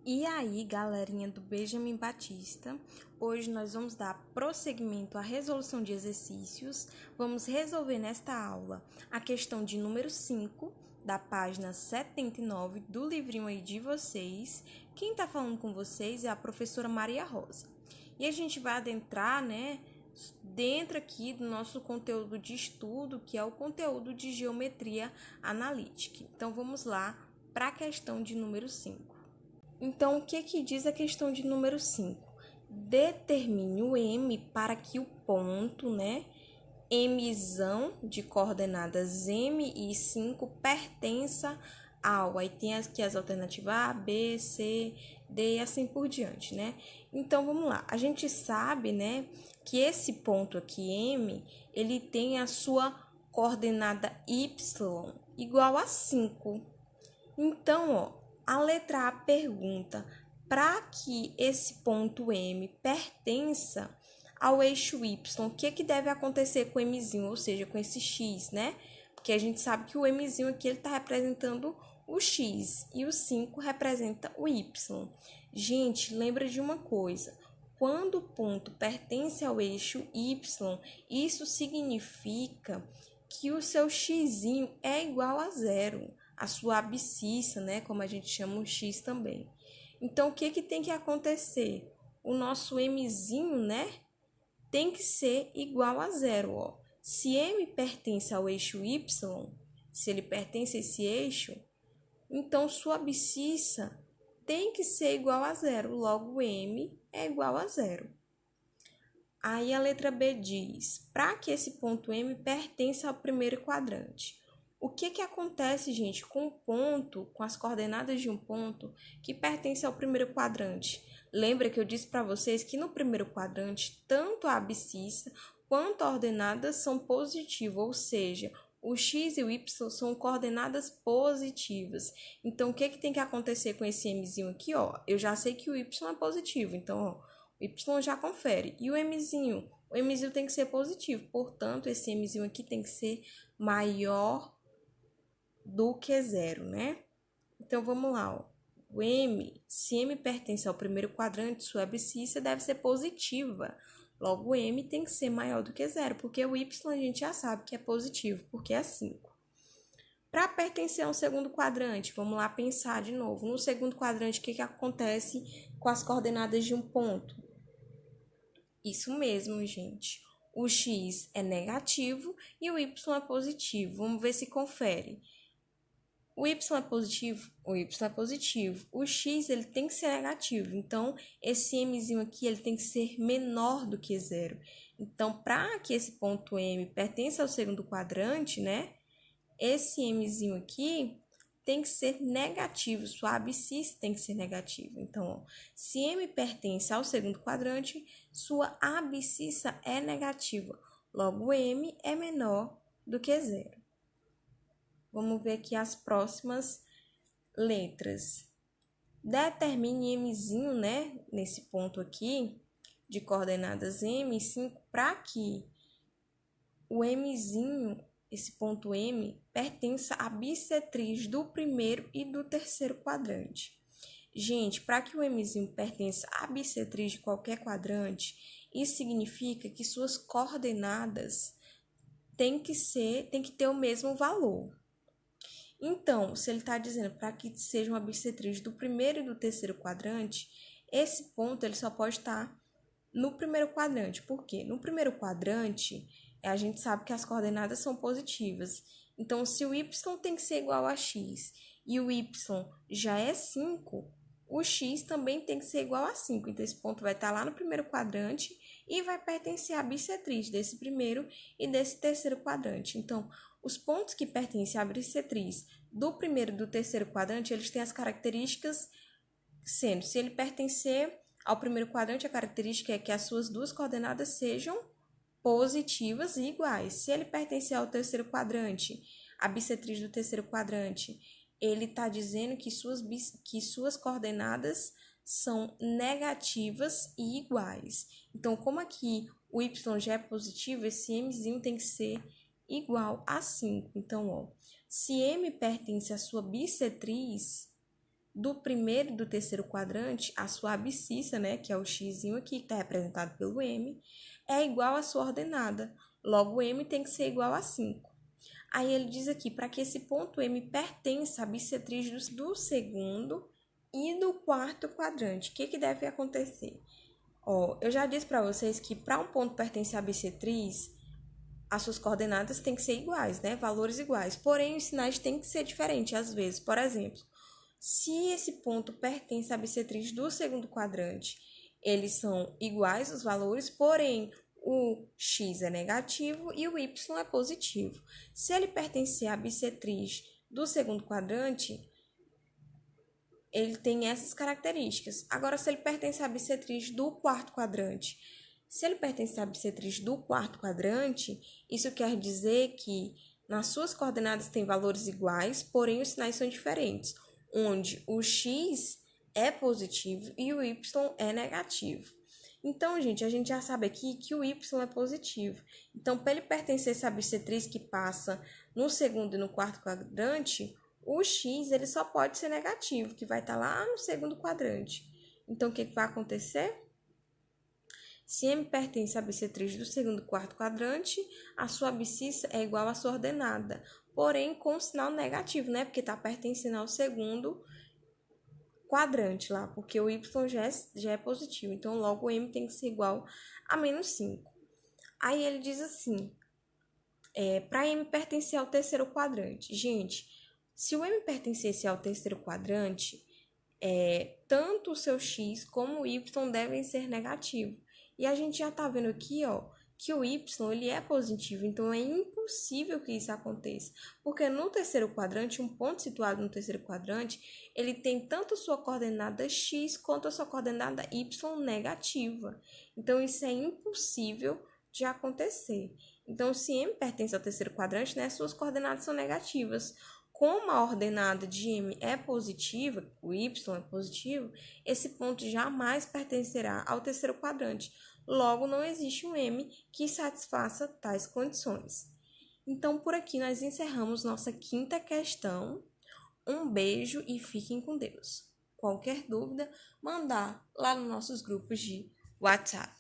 E aí, galerinha do Benjamin Batista, hoje nós vamos dar prosseguimento à resolução de exercícios. Vamos resolver nesta aula a questão de número 5, da página 79 do livrinho aí de vocês. Quem está falando com vocês é a professora Maria Rosa. E a gente vai adentrar, dentro aqui do nosso conteúdo de estudo, que é o conteúdo de geometria analítica. Então, vamos lá para a questão de número 5. Então, o que diz a questão de número 5? Determine o M para que o ponto, Mzão de coordenadas M e 5 pertença ao. Aí tem aqui as alternativas A, B, C, D e assim por diante, Então, vamos lá. A gente sabe, que esse ponto aqui, M, ele tem a sua coordenada Y igual a 5. Então, a letra A pergunta, para que esse ponto M pertença ao eixo Y, o que deve acontecer com o Mzinho, ou seja, com esse X, Porque a gente sabe que o Mzinho aqui está representando o X e o 5 representa o Y. Gente, lembra de uma coisa, quando o ponto pertence ao eixo Y, isso significa que o seu Xzinho é igual a 0. A sua abscissa, como a gente chama o X também. Então, o que tem que acontecer? O nosso Mzinho, tem que ser igual a 0, Se M pertence ao eixo Y, se ele pertence a esse eixo, então sua abscissa tem que ser igual a 0, logo M é igual a 0. Aí a letra B diz, para que esse ponto M pertença ao primeiro quadrante. O que acontece, gente, com um ponto, com as coordenadas de um ponto que pertence ao primeiro quadrante? Lembra que eu disse para vocês que no primeiro quadrante, tanto a abscissa quanto a ordenada são positivas, ou seja, o x e o y são coordenadas positivas. Então, o que tem que acontecer com esse mzinho aqui? Eu já sei que o y é positivo, então, o y já confere. E o mzinho? O mzinho tem que ser positivo, portanto, esse mzinho aqui tem que ser maior do que 0, Então, vamos lá, O M, se M pertence ao primeiro quadrante, sua abscissa deve ser positiva. Logo, o M tem que ser maior do que 0, porque o Y a gente já sabe que é positivo, porque é 5. Para pertencer a um segundo quadrante, vamos lá pensar de novo. No segundo quadrante, o que acontece com as coordenadas de um ponto? Isso mesmo, gente. O X é negativo e o Y é positivo. Vamos ver se confere. O Y é positivo? O Y é positivo. O X ele tem que ser negativo. Então, esse Mzinho aqui ele tem que ser menor do que 0. Então, para que esse ponto M pertença ao segundo quadrante, esse Mzinho aqui tem que ser negativo. Sua abscissa tem que ser negativa. Então, se M pertence ao segundo quadrante, sua abscissa é negativa. Logo, M é menor do que 0. Vamos ver aqui as próximas letras. Determine Mzinho, nesse ponto aqui, de coordenadas M e 5, para que o Mzinho, esse ponto M, pertença à bissetriz do primeiro e do terceiro quadrante. Gente, para que o Mzinho pertença à bissetriz de qualquer quadrante, isso significa que suas coordenadas têm que ter o mesmo valor. Então, se ele está dizendo para que seja uma bissetriz do primeiro e do terceiro quadrante, esse ponto ele só pode estar no primeiro quadrante. Por quê? No primeiro quadrante, a gente sabe que as coordenadas são positivas. Então, se o y tem que ser igual a x e o y já é 5, o x também tem que ser igual a 5. Então, esse ponto vai estar lá no primeiro quadrante e vai pertencer à bissetriz desse primeiro e desse terceiro quadrante. Então, os pontos que pertencem à bissetriz do primeiro e do terceiro quadrante, eles têm as características sendo, se ele pertencer ao primeiro quadrante, a característica é que as suas duas coordenadas sejam positivas e iguais. Se ele pertencer ao terceiro quadrante, a bissetriz do terceiro quadrante, ele está dizendo que suas coordenadas são negativas e iguais. Então, como aqui o y já é positivo, esse mzinho tem que ser igual a 5. Então, se M pertence à sua bissetriz, do primeiro e do terceiro quadrante, a sua abscissa, né, que é o x aqui, que está representado pelo m, é igual à sua ordenada. Logo, o m tem que ser igual a 5. Aí ele diz aqui, para que esse ponto M pertença à bissetriz do segundo e do quarto quadrante, o que deve acontecer? Eu já disse para vocês que para um ponto pertencer à bissetriz, as suas coordenadas têm que ser iguais, né? Valores iguais. Porém, os sinais têm que ser diferentes às vezes. Por exemplo, se esse ponto pertence à bissetriz do segundo quadrante, eles são iguais os valores, porém o x é negativo e o y é positivo. Se ele pertencer à bissetriz do segundo quadrante, ele tem essas características. Agora, se ele pertence à bissetriz do quarto quadrante, isso quer dizer que nas suas coordenadas tem valores iguais, porém os sinais são diferentes, onde o x é positivo e o y é negativo. Então, gente, a gente já sabe aqui que o y é positivo. Então, para ele pertencer a essa bissetriz que passa no segundo e no quarto quadrante, o x ele só pode ser negativo, que vai estar lá no segundo quadrante. Então, o que vai acontecer? Se M pertence à bissetriz do segundo e quarto quadrante, a sua abscissa é igual à sua ordenada, porém com sinal negativo, né? Porque está pertencendo ao segundo quadrante lá, porque o y já é positivo. Então, logo o M tem que ser igual a menos 5. Aí ele diz assim, para M pertencer ao terceiro quadrante. Gente, se o M pertencesse ao terceiro quadrante, tanto o seu x como o y devem ser negativos. E a gente já está vendo aqui, que o y ele é positivo, então é impossível que isso aconteça. Porque no terceiro quadrante, um ponto situado no terceiro quadrante, ele tem tanto a sua coordenada x quanto a sua coordenada y negativa. Então, isso é impossível de acontecer. Então, se M pertence ao terceiro quadrante, né, suas coordenadas são negativas. Como a ordenada de M é positiva, o y é positivo, esse ponto jamais pertencerá ao terceiro quadrante. Logo, não existe um M que satisfaça tais condições. Então, por aqui nós encerramos nossa quinta questão. Um beijo e fiquem com Deus. Qualquer dúvida, mandar lá nos nossos grupos de WhatsApp.